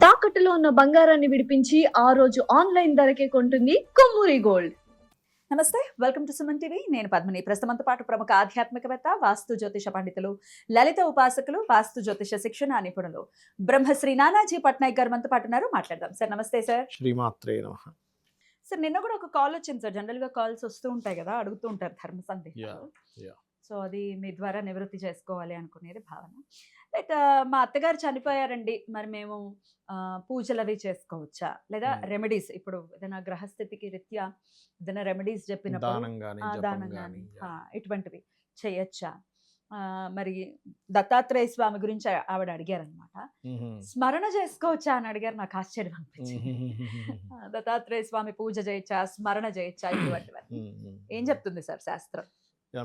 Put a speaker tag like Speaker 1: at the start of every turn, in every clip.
Speaker 1: తాకట్టులో ఉన్న బంగారాన్ని విడిపించి ఆ రోజు ఆన్లైన్ ధరకే కొంటుంది కొమ్మూరి గోల్డ్.
Speaker 2: నమస్తే, వెల్కమ్ టు సుమన్ టీవీ. నేను పద్మిని. ప్రస్తుతంతో పాటు ప్రముఖ ఆధ్యాత్మికవేత్త, వాస్తు జ్యోతిష పండితులు, లలిత ఉపాసకులు, వాస్తు జ్యోతిష శిక్షణ నిపుణులు బ్రహ్మశ్రీ నానాజీ పట్నాయక్ గారు మనతో పాటు ఉన్నారు. మాట్లాడదాం. సార్ నమస్తే. సార్
Speaker 3: శ్రీమాత్రే నమః.
Speaker 2: సార్ నిన్న కూడా ఒక కాల్ వచ్చింది సార్. జనరల్ గా కాల్స్ వస్తూ ఉంటాయి కదా, అడుగుతూ ఉంటారు ధర్మ సందేహాలు.
Speaker 3: Yeah.
Speaker 2: సో అది మీ ద్వారా నివృత్తి చేసుకోవాలి అనుకునేది భావన. లైక్ మా అత్తగారు చనిపోయారండి, మరి మేము పూజలు అవి చేసుకోవచ్చా, లేదా రెమెడీస్ ఇప్పుడు ఏదైనా గ్రహస్థితికి రీత్యా ఏదైనా రెమెడీస్ చెప్పినప్పుడు దానం కానీ ఇటువంటివి చేయొచ్చా? మరి దత్తాత్రేయ స్వామి గురించి ఆవిడ అడిగారనమాట. స్మరణ చేసుకోవచ్చా అని అడిగారు. నాకు ఆశ్చర్యం అనిపించింది. దత్తాత్రేయ స్వామి పూజ చేయొచ్చా, స్మరణ చేయొచ్చా, ఇటువంటివన్నీ ఏం చెప్తుంది సార్ శాస్త్రం?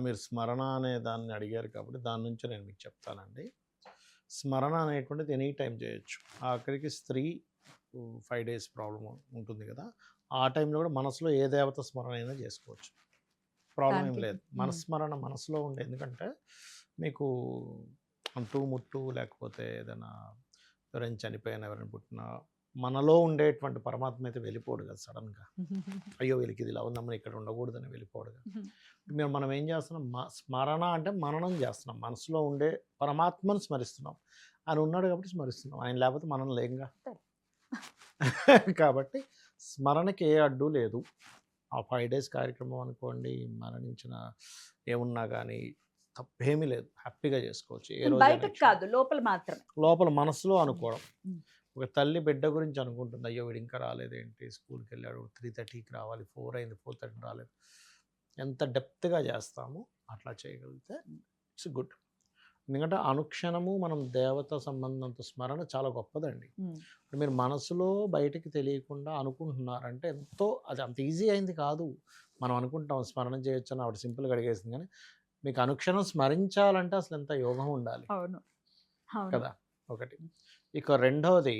Speaker 3: మీరు స్మరణ అనే దాన్ని అడిగారు కాబట్టి దాని నుంచి నేను మీకు చెప్తానండి. స్మరణ అనేటువంటిది ఎనీ టైం చేయొచ్చు. ఆఖరికి స్త్రీ 5 days ప్రాబ్లం ఉంటుంది కదా, ఆ టైంలో కూడా మనసులో ఏ దేవత స్మరణ అయినా చేసుకోవచ్చు, ప్రాబ్లం ఏం లేదు. మనస్మరణ మనసులో ఉండే, ఎందుకంటే మీకు అంటూ ముట్టు లేకపోతే ఏదైనా ఎవరైనా చనిపోయినా ఎవరైనా పుట్టినా మనలో ఉండేటువంటి పరమాత్మ అయితే వెళ్ళిపోడు కదా సడన్గా. అయ్యో వీళ్ళకి ఇది ఇలా ఉందమ్మని ఇక్కడ ఉండకూడదని వెళ్ళిపోడు కదా. మనం ఏం చేస్తున్నాం, స్మరణ అంటే మననం చేస్తున్నాం, మనసులో ఉండే పరమాత్మను స్మరిస్తున్నాం. ఆయన ఉన్నాడు కాబట్టి స్మరిస్తున్నాం, ఆయన లేకపోతే మనం లేంగా. కాబట్టి స్మరణకి ఏ అడ్డు లేదు. ఆ 5 days కార్యక్రమం అనుకోండి, మరణించిన ఏమున్నా కానీ తప్పేమీ లేదు, హ్యాపీగా చేసుకోవచ్చు. ఏ రోజు
Speaker 2: బయటకు కాదు, లోపల మాత్రమే, లోపల
Speaker 3: మనసులో అనుకోవడం. ఒక తల్లి బిడ్డ గురించి అనుకుంటుంది, అయ్యో వీడు ఇంకా రాలేదేంటి, స్కూల్కి వెళ్ళాడు, 3:30కి రావాలి, 4 అయింది, 4:30 రాలేదు. ఎంత డెప్త్గా చేస్తామో అట్లా చేయగలిగితే ఇట్స్ గుడ్. ఎందుకంటే అనుక్షణము మనం దేవత సంబంధంతో స్మరణ చాలా గొప్పదండి. మీరు మనసులో బయటికి తెలియకుండా అనుకుంటున్నారంటే ఎంతో, అది అంత ఈజీ అయింది కాదు. మనం అనుకుంటాం స్మరణ చేయొచ్చు అని, ఆవిడ సింపుల్గా అడిగేసింది. కానీ మీకు అనుక్షణం స్మరించాలంటే అసలు ఎంత యోగం ఉండాలి కదా, ఒకటి. ఇక రెండవది,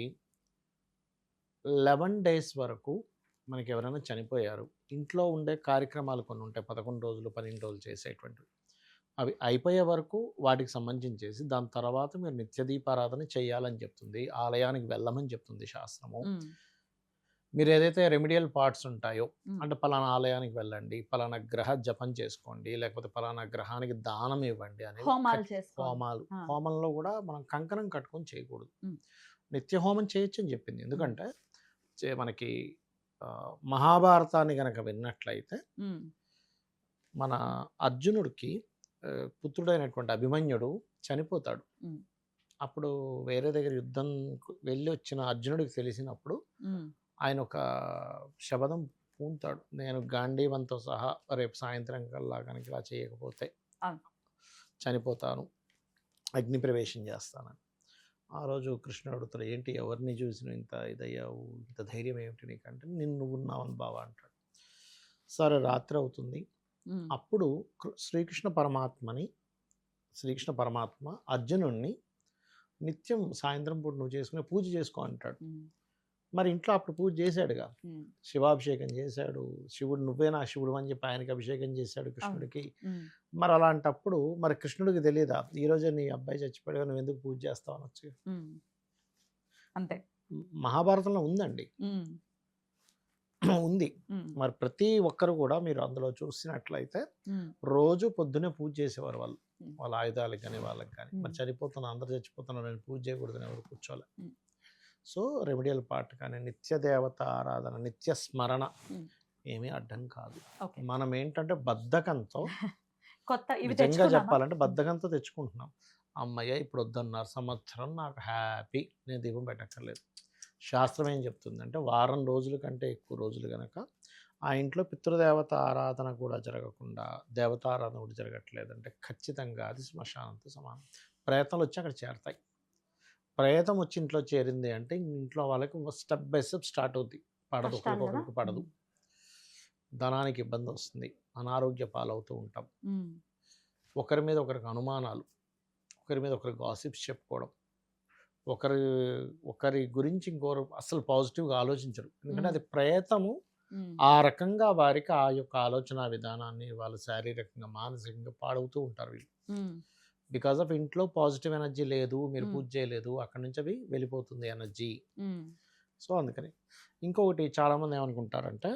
Speaker 3: 11 days వరకు మనకి ఎవరైనా చనిపోయారు, ఇంట్లో ఉండే కార్యక్రమాలు కొన్ని ఉంటాయి, 11 రోజులు 12 రోజులు చేసేటువంటివి. అవి అయిపోయే వరకు వాటికి సంబంధించేసి దాని తర్వాత మీరు నిత్య దీపారాధన చేయాలని చెప్తుంది, ఆలయానికి వెళ్ళమని చెప్తుంది శాస్త్రము. మీరు ఏదైతే రెమిడియల్ పార్ట్స్ ఉంటాయో, అంటే పలానా ఆలయానికి వెళ్ళండి, పలానా గ్రహ జపం చేసుకోండి, లేకపోతే పలానా గ్రహానికి దానం ఇవ్వండి అని హోమంలో కూడా మనం కంకణం కట్టుకొని చేయకూడదు. నిత్య హోమం చేయొచ్చు అని చెప్పింది. ఎందుకంటే మనకి మహాభారతాన్ని కనుక విన్నట్లయితే మన అర్జునుడికి పుత్రుడైనటువంటి అభిమన్యుడు చనిపోతాడు. అప్పుడు వేరే దగ్గర యుద్ధం వెళ్ళి వచ్చిన అర్జునుడికి తెలిసినప్పుడు ఆయన ఒక శబదం పూంతాడు, నేను గాంధీవంతో సహా రేపు సాయంత్రం కల్లా కనుక ఇలా చేయకపోతే చనిపోతాను, అగ్ని ప్రవేశం చేస్తానని. ఆ రోజు కృష్ణుడు అడుగుతాడు, ఏంటి ఎవరిని చూసిన ఇంత ఇదయ్యావు, ఇంత ధైర్యం ఏమిటి నీకంటే, నువ్వు ఉన్నావని బావా అంటాడు. సరే రాత్రి అవుతుంది. అప్పుడు శ్రీకృష్ణ పరమాత్మ అర్జునుడిని నిత్యం సాయంత్రం పూట నువ్వు చేసుకునే పూజ చేసుకో అంటాడు. మరి ఇంట్లో అప్పుడు పూజ చేశాడుగా, శివాభిషేకం చేశాడు, శివుడు నువ్వే నా శివుడు అని చెప్పి ఆయనకి అభిషేకం చేశాడు కృష్ణుడికి. మరి అలాంటప్పుడు మరి కృష్ణుడికి తెలియదా, ఈరోజు నీ అబ్బాయి చచ్చిపోయాడు, నువ్వు ఎందుకు పూజ చేస్తావు అనొచ్చు.
Speaker 2: అంతే,
Speaker 3: మహాభారతంలో ఉందండి, ఉంది. మరి ప్రతి ఒక్కరు కూడా మీరు అందులో చూసినట్లయితే రోజు పొద్దునే పూజ చేసేవారు వాళ్ళు, వాళ్ళ ఆయుధాలకు కానీ వాళ్ళకి కానీ. మరి చనిపోతున్నా, అందరు చచ్చిపోతున్నారు, నేను పూజ చేయకూడదని ఎవరు కూర్చోలే. సో రెమిడియల్ పార్ట్ కానీ నిత్య దేవత ఆరాధన, నిత్య స్మరణ ఏమీ అడ్డం కాదు. మనం ఏంటంటే బద్ధకంతో, నిజంగా చెప్పాలంటే బద్ధకంతో తెచ్చుకుంటున్నాం. అమ్మయ్య ఇప్పుడు వద్దన్నారు, సంవత్సరం నాకు హ్యాపీ, నేను దీపం పెట్టక్కర్లేదు. శాస్త్రం ఏం చెప్తుందంటే వారం రోజుల కంటే ఎక్కువ రోజులు కనుక ఆ ఇంట్లో పితృదేవత ఆరాధన కూడా జరగకుండా, దేవతారాధన కూడా జరగట్లేదంటే ఖచ్చితంగా అది శ్మశానంతో సమానం. ప్రయత్నాలు వచ్చి అక్కడ చేరతాయి. ప్రయత్నం వచ్చి ఇంట్లో చేరింది అంటే ఇంట్లో వాళ్ళకి స్టెప్ బై స్టెప్ స్టార్ట్ అవుతుంది. పడదు, ఒకరికొకరికి పడదు, ధనానికి ఇబ్బంది వస్తుంది, అనారోగ్య పాలవుతూ ఉంటాం, ఒకరి మీద ఒకరికి అనుమానాలు, ఒకరి మీద ఒకరికి గాసిప్స్ చెప్పుకోవడం, ఒకరి గురించి ఇంకోరు అసలు పాజిటివ్గా ఆలోచించరు. ఎందుకంటే అది ప్రయత్నము ఆ రకంగా వారికి ఆ యొక్క ఆలోచన విధానాన్ని వాళ్ళు శారీరకంగా మానసికంగా పాడవుతూ ఉంటారు. వీళ్ళు బికాస్ ఆఫ్ ఇంట్లో పాజిటివ్ ఎనర్జీ లేదు, మీరు
Speaker 2: మ్మ్.
Speaker 3: పూజ చేయలేదు, అక్కడ నుంచి అవి వెళ్ళిపోతుంది ఎనర్జీ.
Speaker 2: మ్మ్.
Speaker 3: సో అందుకని ఇంకొకటి చాలామంది ఏమనుకుంటారంటే,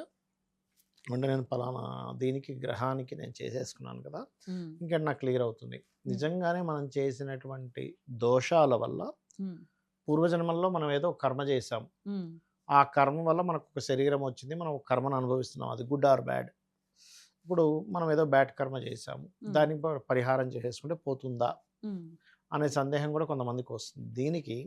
Speaker 3: అంటే నేను పలానా దీనికి గ్రహానికి నేను చేసేసుకున్నాను కదా,
Speaker 2: మ్మ్.
Speaker 3: ఇంకా నాకు క్లియర్ అవుతుంది. నిజంగానే మనం చేసినటువంటి దోషాల వల్ల
Speaker 2: మ్మ్.
Speaker 3: పూర్వజన్మల్లో మనం ఏదో కర్మ చేసాం,
Speaker 2: మ్మ్.
Speaker 3: ఆ కర్మ వల్ల మనకు ఒక శరీరం వచ్చింది, మనం ఒక కర్మను అనుభవిస్తున్నాం, అది గుడ్ ఆర్ బ్యాడ్. ఇప్పుడు మనం ఏదో బ్యాడ్ కర్మ చేసాము, దానికి పరిహారం చేసేసుకుంటే పోతుందా
Speaker 2: మ్మ్.
Speaker 3: అనే సందేహం కూడా కొంతమందికి వస్తుంది. దీనికి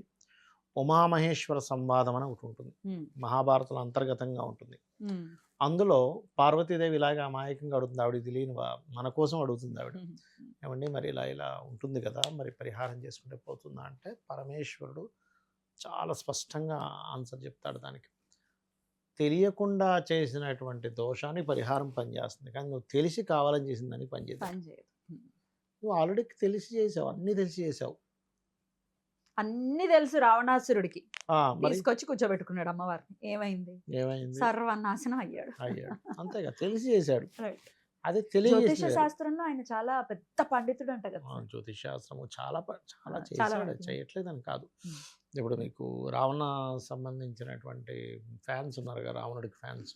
Speaker 3: ఉమామహేశ్వర సంవాదం అని ఒకటి ఉంటుంది,
Speaker 2: మ్మ్.
Speaker 3: మహాభారతంలో అంతర్గతంగా ఉంటుంది.
Speaker 2: మ్మ్.
Speaker 3: అందులో పార్వతీదేవి ఇలాగే అమాయకంగా అడుగుతుంది, ఆవిడ తెలియని మన కోసం అడుగుతుంది ఆవిడ,
Speaker 2: మ్మ్.
Speaker 3: ఏమండి మరి ఇలా ఇలా ఉంటుంది కదా, మరి పరిహారం చేసుకుంటే పోతుందా అంటే పరమేశ్వరుడు చాలా స్పష్టంగా ఆన్సర్ చెప్తాడు దానికి. తెలియకుండా చేసినటువంటి దోషానికి పరిహారం పనిచేస్తుంది, కానీ నువ్వు తెలిసి కావాలని చేసిన దానికి పనిచేయదు.
Speaker 2: పని చేయదు. మ్మ్.
Speaker 3: నువ్వు ఆల్రెడీ తెలిసి చేసావు, అన్నీ తెలిసి చేసావు.
Speaker 2: అన్ని తెలుసు రావణాసురుడికి,
Speaker 3: మరి
Speaker 2: తీసుకొచ్చి కూర్చోబెట్టుకున్నాడు అమ్మవారిని. ఏమైంది?
Speaker 3: ఏమైంది?
Speaker 2: సర్వనాశనం అయ్యాడు.
Speaker 3: అయ్యాడు అంతేగా, తెలిసి చేశాడు.
Speaker 2: Right.
Speaker 3: అదే
Speaker 2: జ్యోతిష
Speaker 3: తెలియజేసి
Speaker 2: శాస్త్రంలో ఆయన చాలా పెద్ద పండితుడు అంట కదా సార్?
Speaker 3: జ్యోతిష్ శాస్త్రము చాలా చాలా
Speaker 2: చాలా
Speaker 3: చేశాడు,
Speaker 2: వరకు.
Speaker 3: చేయట్లేదని కాదు.
Speaker 2: మ్మ్.
Speaker 3: ఇప్పుడు మీకు రావణ సంబంధించినటువంటి ఫ్యాన్స్ ఉన్నారు కదా, రావణుడికి ఫ్యాన్స్.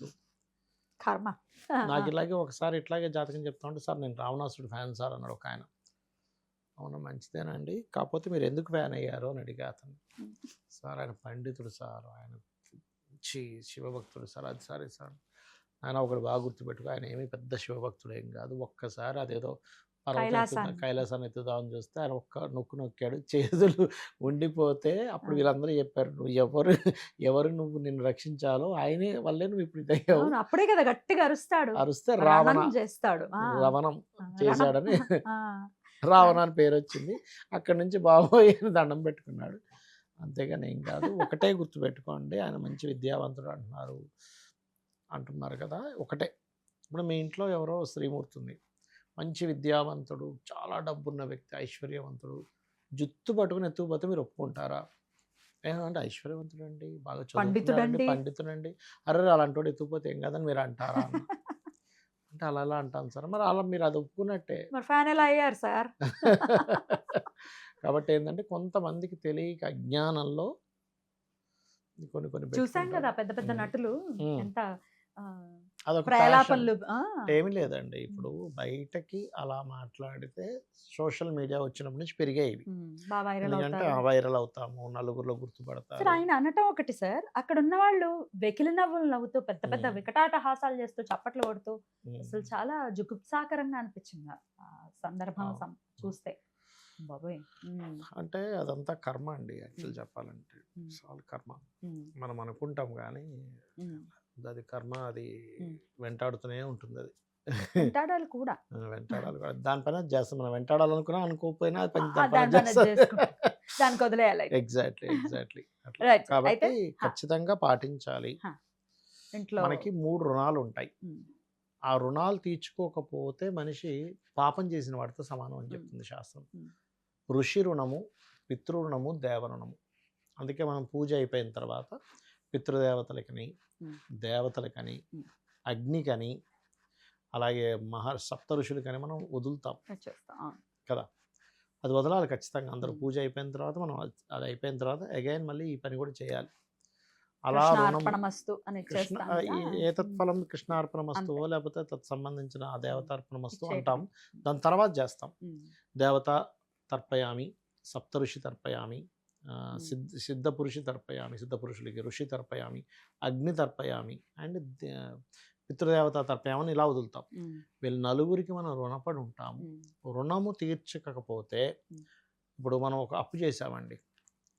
Speaker 2: కర్మ.
Speaker 3: నాకు ఇలాగే ఒకసారి ఇట్లాగే జాతకం చెప్తా ఉంటే, సార్ నేను రావణాసుడు ఫ్యాన్ సార్ అన్నాడు ఒక ఆయన. అవునా, మంచిదేనండి, కాకపోతే మీరు ఎందుకు ఫ్యాన్ అయ్యారు అని అడిగా అతను. సార్ ఆయన పండితుడు సార్, ఆయన శివభక్తుడు సార్. అది సరే సార్, ఆయన ఒకటి బాగా గుర్తుపెట్టుకో, ఆయన ఏమీ పెద్ద శివభక్తుడు ఏం కాదు, ఒక్కసారి అదేదో కైలాసాన్ని ఎత్తుదామని చూస్తే ఆయన ఒక్క నొక్కు నొక్కాడు, చేతులు ఉండిపోతే అప్పుడు వీళ్ళందరూ చెప్పారు, నువ్వు ఎవరు నువ్వు నిన్ను రక్షించాలో ఆయనే వల్లే నువ్వు ఇప్పుడు ఇదయ్యావు.
Speaker 2: అవును, అప్పుడే కదా గట్టిగా అరుస్తాడు,
Speaker 3: అరుస్తే
Speaker 2: రణం చేస్తాడు.
Speaker 3: రవణం చేశాడని
Speaker 2: ఆ.
Speaker 3: రావణ అని పేరు వచ్చింది. అక్కడి నుంచి బాబోయ్ అని దండం పెట్టుకున్నాడు. అంతేగాని ఏం కాదు. ఒకటే గుర్తుపెట్టుకోండి, ఆయన మంచి విద్యావంతుడు అంటున్నారు కదా, ఒకటే. ఇప్పుడు మీ ఇంట్లో ఎవరో శ్రీమూర్తి ఉంది, మంచి విద్యావంతుడు, చాలా డబ్బున్న వ్యక్తి, ఐశ్వర్యవంతుడు, జుత్తు పట్టుకుని ఎత్తుకుపోతే మీరు ఒప్పుకుంటారా? ఏమంటే ఐశ్వర్యవంతుడు అండి, బాగా చదువుకున్నాడండి, పండితుడండి, అరే అలాంటి వాడు ఎత్తుకుపోతే ఏం కాదని మీరు అంటారా అంటే అలా అంటాను సార్. మరి అలా మీరు అది ఒప్పుకున్నట్టే.
Speaker 2: మరి ఫ్యాన్ ఎలా అయ్యారు సార్?
Speaker 3: కాబట్టి ఏంటంటే కొంతమందికి తెలియక అజ్ఞానంలో కొన్ని
Speaker 2: చూసాం కదా పెద్ద పెద్ద నటులు ఎంత
Speaker 3: అదొక
Speaker 2: ప్రలాపనలు.
Speaker 3: ఏమీ లేదండి, ఇప్పుడు బయటకి అలా మాట్లాడితే సోషల్ మీడియా వచ్చినప్పటి నుంచి పెరిగాయి ఇవి. ఎందుకంటే వైరల్ అవుతాము, నలుగురిలో గుర్తుపడతారు.
Speaker 2: సార్ ఆయన అనటం ఒకటి సార్, అక్కడ ఉన్న వాళ్ళు వెకిలి నవ్వులు నవ్వుతూ పెద్ద పెద్ద వికటాట హాసాలు చేస్తూ చప్పట్లు కొడుతూ అసలు చాలా జుగుప్సాకరంగా అనిపించింది ఆ సందర్భం చూస్తే. బాబోయ్.
Speaker 3: అంటే అదంతా కర్మ అండి, యాక్చువల్ చెప్పాలంటే చాలా కర్మ. మనం అనుకుంటాం కానీ అది కర్మ, అది వెంటాడుతూనే ఉంటుంది. అది
Speaker 2: వెంటాడాలి కూడా,
Speaker 3: వెంటాడాలి కూడా, దానిపైన చేస్తాం. మనం వెంటాడాలనుకున్నా అనుకోకపోయినా
Speaker 2: దానికి వదిలేయాలి.
Speaker 3: ఎగ్జాక్ట్లీ.
Speaker 2: Right.
Speaker 3: కాబట్టి ఖచ్చితంగా పాటించాలి.
Speaker 2: ఇంట్లో
Speaker 3: మనకి 3 రుణాలు ఉంటాయి, ఆ రుణాలు తీర్చుకోకపోతే మనిషి పాపం చేసిన వాడితో సమానం అని చెప్తుంది శాస్త్రం. ఋషి రుణము, పితృ రుణము, దేవ రుణము. అందుకే మనం పూజ అయిపోయిన తర్వాత పితృదేవతలకని, దేవతలకని, అగ్నికని, అలాగే సప్త ఋషులకని మనం వదులుతాం కదా. అది వదలాలి ఖచ్చితంగా. అందరూ పూజ అయిపోయిన తర్వాత మనం అది అయిపోయిన తర్వాత అగైన్ మళ్ళీ ఈ పని కూడా చేయాలి. అలా ఏతత్ఫలం కృష్ణార్పణమస్తువో లేకపోతే తత్సంబంధించిన ఆ దేవతార్పణమస్తు అంటాం, దాని తర్వాత చేస్తాం. దేవత తర్పయామి, సప్త ఋషి తర్పయామి, సిద్ధ పురుషి తర్పయామి, సిద్ధ పురుషులకి ఋషి తర్పయామి, అగ్ని తర్పయామి, అండ్ పితృదేవత తర్పయామని ఇలా వదులుతాం. వీళ్ళు నలుగురికి మనం రుణపడి ఉంటాము. రుణము తీర్చకపోతే, ఇప్పుడు మనం ఒక అప్పు చేసామండి,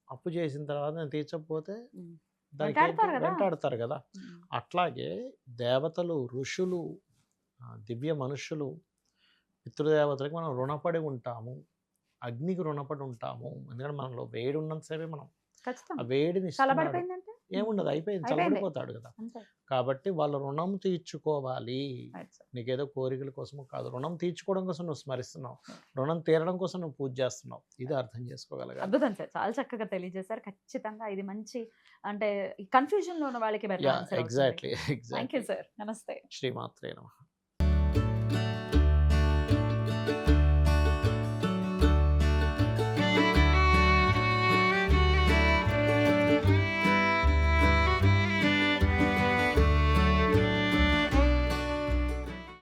Speaker 3: అప్పు చేసిన తర్వాత నేను తీర్చకపోతే వెంటాడతారు కదా. అట్లాగే దేవతలు, ఋషులు, దివ్య మనుషులు, పితృదేవతలకు మనం రుణపడి ఉంటాము, అగ్నికి రుణపడి ఉంటాము. ఎందుకంటే మనలో వేడి ఉన్నంతసేపే మనం ఆ వేడిని ఏముండదు, అయిపోయింది, చల్లబడిపోతాడు కదా. కాబట్టి వాళ్ళ రుణం తీర్చుకోవాలి. నీకేదో కోరికల కోసము కాదు, రుణం తీర్చుకోవడం కోసం నువ్వు స్మరిస్తున్నావు, రుణం తీరడం కోసం నువ్వు పూజ చేస్తున్నావు. ఇది అర్థం చేసుకోగలగాలి.
Speaker 2: అద్భుతం సార్, చాలా చక్కగా తెలియజేశారు. ఖచ్చితంగా ఇది మంచి, అంటే కన్ఫ్యూజన్ లో ఉన్న వాళ్ళకి
Speaker 3: ఎగ్జాక్ట్లీ.
Speaker 2: Thank you sir. నమస్తే.
Speaker 3: శ్రీమాత్రే నమః.